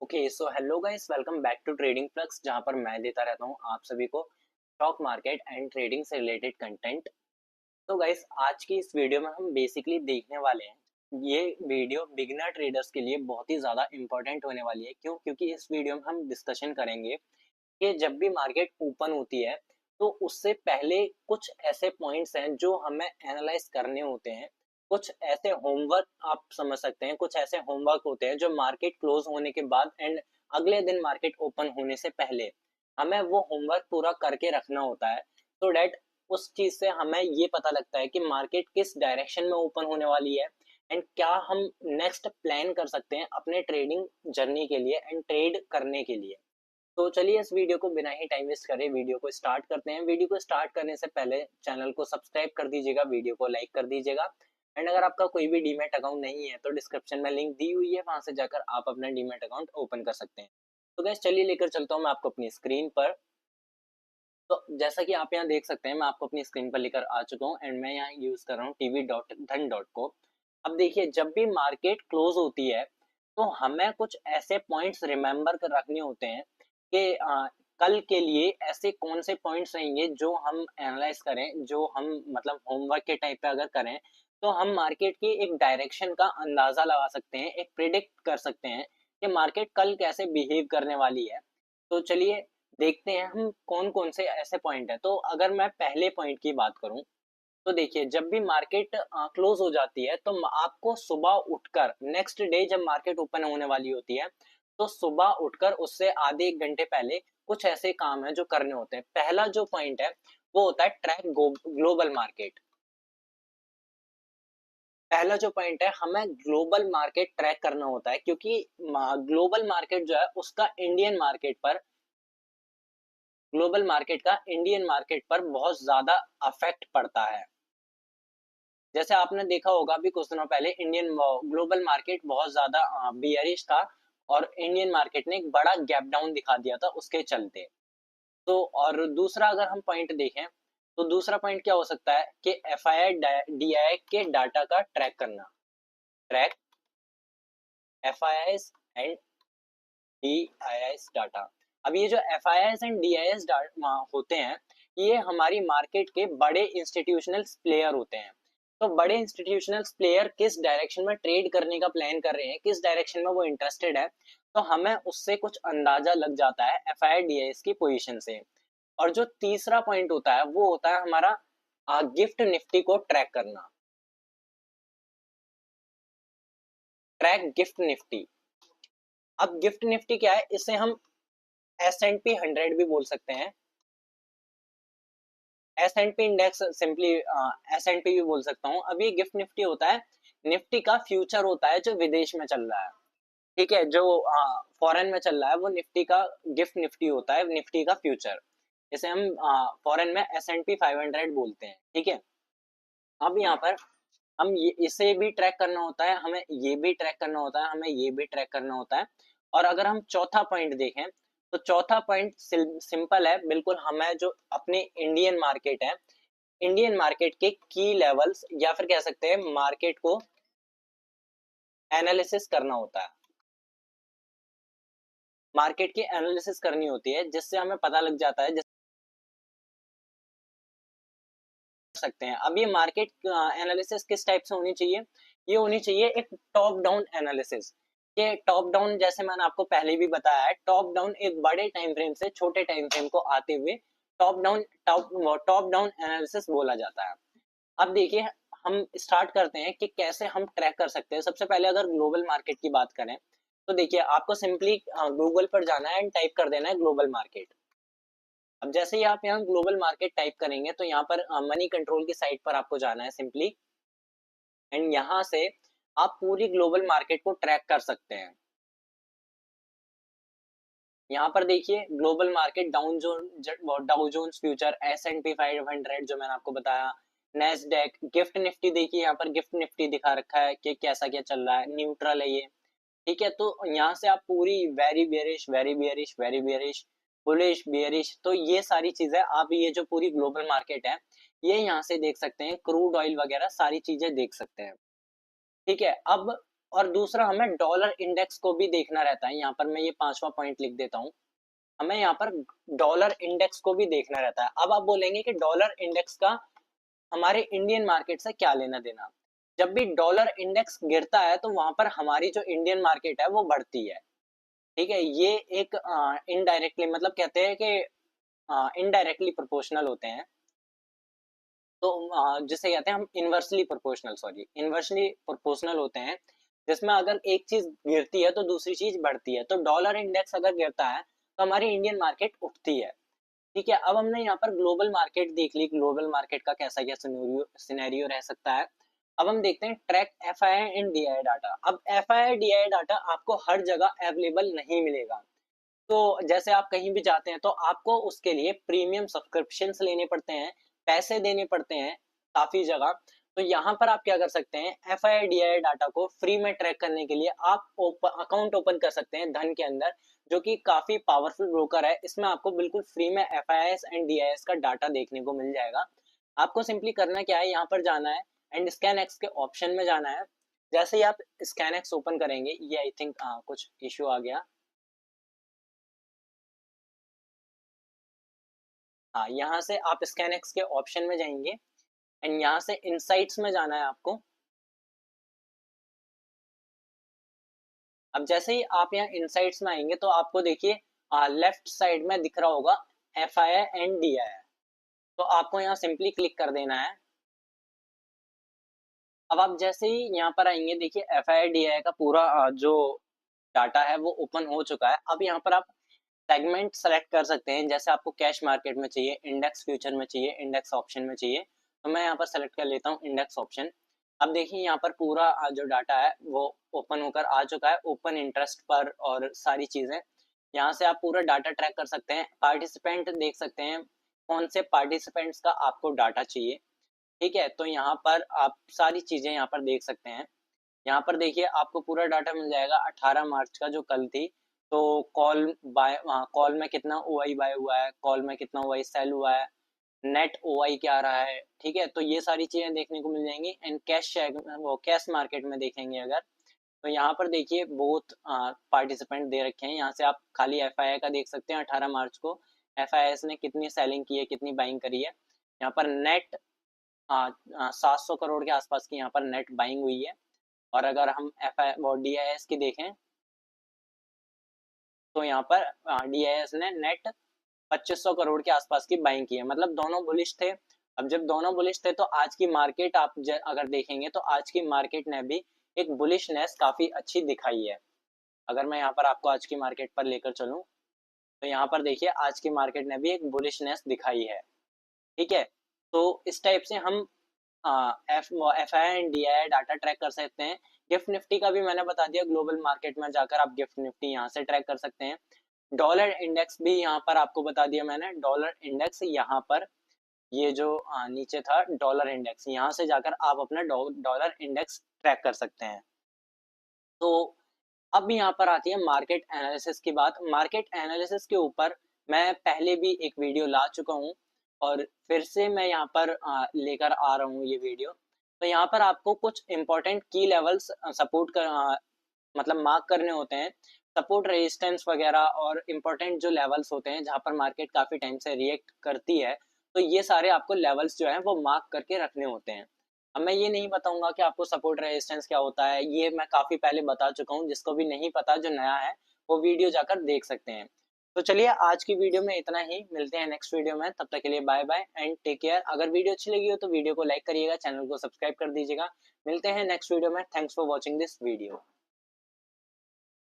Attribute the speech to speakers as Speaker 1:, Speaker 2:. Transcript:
Speaker 1: Okay so hello guys, welcome back to trading plugs, जहां पर मैं देता रहता हूं आप सभी को स्टॉक मार्केट एंड ट्रेडिंग से रिलेटेड कंटेंट। तो गाइस, आज की इस वीडियो में हम बेसिकली देखने वाले हैं, ये वीडियो बिगिनर ट्रेडर्स के लिए बहुत ही ज़्यादा इंपॉर्टेंट होने वाली है। क्योंकि इस वीडियो में हम डिस्कशन करेंगे कि जब भी मार्केट ओपन होती है तो उससे पहले कुछ ऐसे पॉइंट्स हैं जो हमें एनालाइज करने होते हैं। कुछ ऐसे होमवर्क आप समझ सकते हैं, कुछ ऐसे होमवर्क होते हैं जो मार्केट क्लोज होने के बाद एंड अगले दिन मार्केट ओपन होने से पहले हमें वो होमवर्क पूरा करके रखना होता है। तो डेट उस चीज से हमें ये पता लगता है कि मार्केट किस डायरेक्शन में ओपन होने वाली है एंड क्या हम नेक्स्ट प्लान कर सकते हैं अपने ट्रेडिंग जर्नी के लिए एंड ट्रेड करने के लिए। तो चलिए इस वीडियो को बिना ही टाइम वेस्ट करे वीडियो को स्टार्ट करते हैं। वीडियो को स्टार्ट करने से पहले चैनल को सब्सक्राइब कर दीजिएगा, वीडियो को लाइक कर दीजिएगा एंड अगर आपका कोई भी डीमैट अकाउंट नहीं है तो डिस्क्रिप्शन में लिंक दी हुई है, वहां से जाकर आप अपना डीमैट अकाउंट ओपन कर सकते हैं। तो गैस चलिए लेकर चलता हूँ मैं आपको अपनी स्क्रीन पर। तो जैसा कि आप यहाँ देख सकते हैं, मैं आपको अपनी स्क्रीन पर लेकर आ चुका हूँ एंड मैं यहाँ यूज कर रहा हूँ tv.dhan.co। अब देखिए, जब भी मार्केट क्लोज होती है तो हमें कुछ ऐसे पॉइंट्स रिमेंबर कर रखने होते हैं कि कल के लिए ऐसे कौन से पॉइंट्स रहेंगे जो हम एनालाइज करें, जो हम मतलब होमवर्क के टाइप पे अगर करें तो हम मार्केट की एक डायरेक्शन का अंदाजा लगा सकते हैं, एक प्रिडिक्ट कर सकते हैं कि मार्केट कल कैसे बिहेव करने वाली है। तो चलिए देखते हैं हम कौन कौन से ऐसे पॉइंट है। तो अगर मैं पहले पॉइंट की बात करूं तो देखिए, जब भी मार्केट क्लोज हो जाती है तो आपको सुबह उठकर नेक्स्ट डे जब मार्केट ओपन होने वाली होती है तो सुबह उठकर उससे आधे एक घंटे पहले कुछ ऐसे काम है जो करने होते हैं। पहला जो पॉइंट है वो होता है ट्रैक ग्लोबल मार्केट। पहला जो पॉइंट है, हमें ग्लोबल मार्केट ट्रैक करना होता है क्योंकि ग्लोबल मार्केट जो है उसका ग्लोबल मार्केट का इंडियन मार्केट पर बहुत ज्यादा अफेक्ट पड़ता है। जैसे आपने देखा होगा अभी कुछ दिनों पहले इंडियन ग्लोबल मार्केट बहुत ज्यादा बियरिश था और इंडियन मार्केट ने एक बड़ा गैप डाउन दिखा दिया था उसके चलते। तो और दूसरा अगर हम पॉइंट देखें तो दूसरा पॉइंट क्या हो सकता है कि एफ आई आई डी आई के डाटा का ट्रैक करना। Track F I I and D I S data. अब ये जो F I S and D I S होते हैं, ये हमारी मार्केट के बड़े इंस्टीट्यूशनल प्लेयर होते हैं। तो बड़े इंस्टीट्यूशनल प्लेयर किस डायरेक्शन में ट्रेड करने का प्लान कर रहे हैं, किस डायरेक्शन में वो इंटरेस्टेड है, तो हमें उससे कुछ अंदाजा लग जाता है F I D I S की पोजिशन से। और जो तीसरा पॉइंट होता है वो होता है हमारा गिफ्ट निफ्टी को ट्रैक करना। Track gift Nifty. अब गिफ्ट निफ्टी क्या है, इसे हम एस एंड पी 100 भी बोल सकते हैं, S and P index simply S and P भी बोल सकता हूँ। अब ये गिफ्ट निफ्टी होता है, निफ्टी का फ्यूचर होता है जो विदेश में चल रहा है। ठीक है, जो फॉरेन में चल रहा है वो निफ्टी का गिफ्ट निफ्टी होता है, निफ्टी का फ्यूचर। जैसे हम फॉरेन में एस एंड पी 500 बोलते हैं। ठीक है, अब यहाँ पर हम ये इसे भी ट्रैक करना होता है, हमें ये भी ट्रैक करना होता है, हमें ये भी ट्रैक करना होता है। और अगर हम चौथा पॉइंट देखें तो चौथा पॉइंट सिंपल है बिल्कुल, हमें जो अपने इंडियन मार्केट है, इंडियन मार्केट के की लेवल्स या फिर कह सकते हैं मार्केट को एनालिसिस करना होता है। मार्केट की एनालिसिस करनी होती है जिससे हमें पता लग जाता है सकते हैं। अब ये मार्केट एनालिसिस किस टाइप से होनी चाहिए, ये होनी चाहिए एक टॉप डाउन एनालिसिस। ये टॉप डाउन, जैसे मैंने आपको पहले भी बताया है, टॉप डाउन एक बड़े टाइम फ्रेम से छोटे टाइम फ्रेम को आते हुए टॉप डाउन एनालिसिस बोला जाता है। अब देखिए, हम स्टार्ट करते हैं कि कैसे हम ट्रैक कर सकते हैं। सबसे पहले अगर ग्लोबल मार्केट की बात करें तो देखिए, आपको सिंपली गूगल पर जाना है एंड टाइप कर देना है ग्लोबल मार्केट। अब जैसे ही आप यहाँ ग्लोबल मार्केट टाइप करेंगे तो यहाँ पर मनी कंट्रोल की साइट पर आपको जाना है सिंपली, एंड यहाँ से आप पूरी ग्लोबल मार्केट को ट्रैक कर सकते हैं। यहाँ पर देखिए global market Dow Jones future, S and P 500 जो मैंने आपको बताया, नेस्डेक, गिफ्ट निफ्टी। देखिए यहाँ पर गिफ्ट निफ्टी दिखा रखा है कि कैसा क्या चल रहा है, न्यूट्रल है ये। ठीक है, तो यहाँ से आप पूरी very bearish, very bearish, very bearish, bullish, bearish, तो ये सारी चीजें आप ये जो पूरी ग्लोबल मार्केट है ये यहाँ से देख सकते हैं। क्रूड ऑयल वगैरह सारी चीजें देख सकते हैं। ठीक है, अब और दूसरा हमें डॉलर इंडेक्स को भी देखना रहता है। यहाँ पर मैं ये 5वां पॉइंट लिख देता हूँ, हमें यहाँ पर डॉलर इंडेक्स को भी देखना रहता है। अब आप बोलेंगे कि डॉलर इंडेक्स का हमारे इंडियन मार्केट से क्या लेना देना। जब भी डॉलर इंडेक्स गिरता है तो वहां पर हमारी जो इंडियन मार्केट है वो बढ़ती है। ठीक है, ये एक इनडायरेक्टली मतलब कहते हैं कि इनडायरेक्टली प्रोपोर्शनल होते हैं। तो जिसे कहते हैं हम inversely proportional, sorry inversely proportional होते हैं, जिसमें अगर एक चीज गिरती है तो दूसरी चीज बढ़ती है। तो डॉलर इंडेक्स अगर गिरता है तो हमारी इंडियन मार्केट उठती है। ठीक है, अब हमने यहाँ पर ग्लोबल मार्केट देख ली, ग्लोबल मार्केट का कैसा क्या सिनेरियो रह सकता है। अब हम देखते हैं track F I and D I data. अब F I D I data आपको हर जगह अवेलेबल नहीं मिलेगा। तो जैसे आप कहीं भी जाते हैं तो आपको उसके लिए प्रीमियम सब्सक्रिप्शंस लेने पड़ते हैं, पैसे देने पड़ते हैं काफी जगह। तो यहाँ पर आप क्या कर सकते हैं, F I D I data को फ्री में ट्रैक करने के लिए आप अकाउंट ओपन कर सकते हैं धन के अंदर, जो कि काफी पावरफुल ब्रोकर है। इसमें आपको बिल्कुल फ्री में F I S and D I S का डाटा देखने को मिल जाएगा। आपको सिंपली करना क्या है, यहाँ पर जाना है एंड स्कैन एक्स के ऑप्शन में जाना है। जैसे ही आप स्कैन एक्स ओपन करेंगे, ये आई थिंक कुछ इश्यू आ गया। हाँ, यहाँ से आप स्कैन एक्स के ऑप्शन में जाएंगे एंड यहाँ से इनसाइट्स में जाना है आपको। अब जैसे ही आप यहाँ इनसाइट्स में आएंगे तो आपको देखिए लेफ्ट साइड में दिख रहा होगा एफ आई एंड डी आई। तो आपको यहाँ सिंपली क्लिक कर देना है। अब आप जैसे ही यहाँ पर आएंगे, देखिए एफ आई डी आई का पूरा जो डाटा है वो ओपन हो चुका है। अब यहाँ पर आप सेगमेंट सेलेक्ट कर सकते हैं, जैसे आपको कैश मार्केट में चाहिए, इंडेक्स फ्यूचर में चाहिए, इंडेक्स ऑप्शन में चाहिए। तो मैं यहाँ पर सेलेक्ट कर लेता हूँ इंडेक्स ऑप्शन। अब देखिए यहाँ पर पूरा जो डाटा है वो ओपन होकर आ चुका है, ओपन इंटरेस्ट पर और सारी चीजें। यहाँ से आप पूरा डाटा ट्रैक कर सकते हैं, पार्टिसिपेंट देख सकते हैं, कौन से पार्टिसिपेंट्स का आपको डाटा चाहिए। ठीक है, तो यहाँ पर आप सारी चीजें यहाँ पर देख सकते हैं। यहाँ पर देखिए आपको पूरा डाटा मिल जाएगा 18 मार्च का जो कल थी। तो कॉल बाय, कॉल में कितना ओ आई बाय हुआ है, कॉल में कितना ओ आई सेल हुआ है, नेट ओ आई क्या आ रहा है। ठीक है, तो ये सारी चीजें देखने को मिल जाएंगी। एंड कैश वो कैश मार्केट में देखेंगे अगर, तो यहाँ पर देखिए बहुत पार्टिसिपेंट दे रखे हैं। यहाँ से आप खाली एफ आई आई का देख सकते हैं, 18 मार्च को एफ आई एस ने कितनी सेलिंग की है, कितनी बाइंग करी है। यहाँ पर नेट 700 करोड़ के आसपास की यहाँ पर नेट बाइंग हुई है। और अगर हम एफ आई वो डी आई एस की देखें तो यहाँ पर डी आई एस ने नेट 2500 करोड़ के आसपास की बाइंग की है, मतलब दोनों बुलिश थे। अब जब दोनों बुलिश थे तो आज की मार्केट आप अगर देखेंगे तो आज की मार्केट ने भी एक बुलिशनेस काफी अच्छी दिखाई है। अगर मैं यहाँ पर आपको आज की मार्केट पर लेकर चलूं तो यहाँ पर देखिए आज की मार्केट ने भी एक बुलिशनेस दिखाई है। ठीक है, तो इस टाइप से हम F I and D I data track कर सकते हैं। गिफ्ट निफ्टी का भी मैंने बता दिया, ग्लोबल मार्केट में जाकर आप गिफ्ट निफ्टी यहाँ से ट्रैक कर सकते हैं। डॉलर इंडेक्स भी यहाँ पर आपको बता दिया मैंने, डॉलर इंडेक्स यहाँ पर ये जो नीचे था डॉलर इंडेक्स, यहाँ से जाकर आप अपना डॉलर इंडेक्स ट्रैक कर सकते हैं। तो अब यहाँ पर आती है मार्केट एनालिसिस की बात। मार्केट एनालिसिस के ऊपर मैं पहले भी एक वीडियो ला चुका हूँ और फिर से मैं यहाँ पर लेकर आ रहा हूँ ये वीडियो। तो यहाँ पर आपको कुछ इंपॉर्टेंट की लेवल्स सपोर्ट कर मतलब मार्क करने होते हैं, सपोर्ट रेजिस्टेंस वगैरह, और इम्पोर्टेंट जो लेवल्स होते हैं जहाँ पर मार्केट काफी टाइम से रिएक्ट करती है। तो ये सारे आपको लेवल्स जो है वो मार्क करके रखने होते हैं। अब मैं ये नहीं बताऊंगा कि आपको सपोर्ट रेजिस्टेंस क्या होता है, ये मैं काफी पहले बता चुका हूँ। जिसको भी नहीं पता, जो नया है, वो वीडियो जाकर देख सकते हैं। तो चलिए आज की वीडियो में इतना ही, मिलते हैं नेक्स्ट वीडियो में, तब तक के लिए bye bye and take care. अगर वीडियो अच्छी लगी हो तो वीडियो को लाइक करिएगा, चैनल को सब्सक्राइब कर दीजिएगा। मिलते हैं नेक्स्ट वीडियो में। Thanks for watching this video.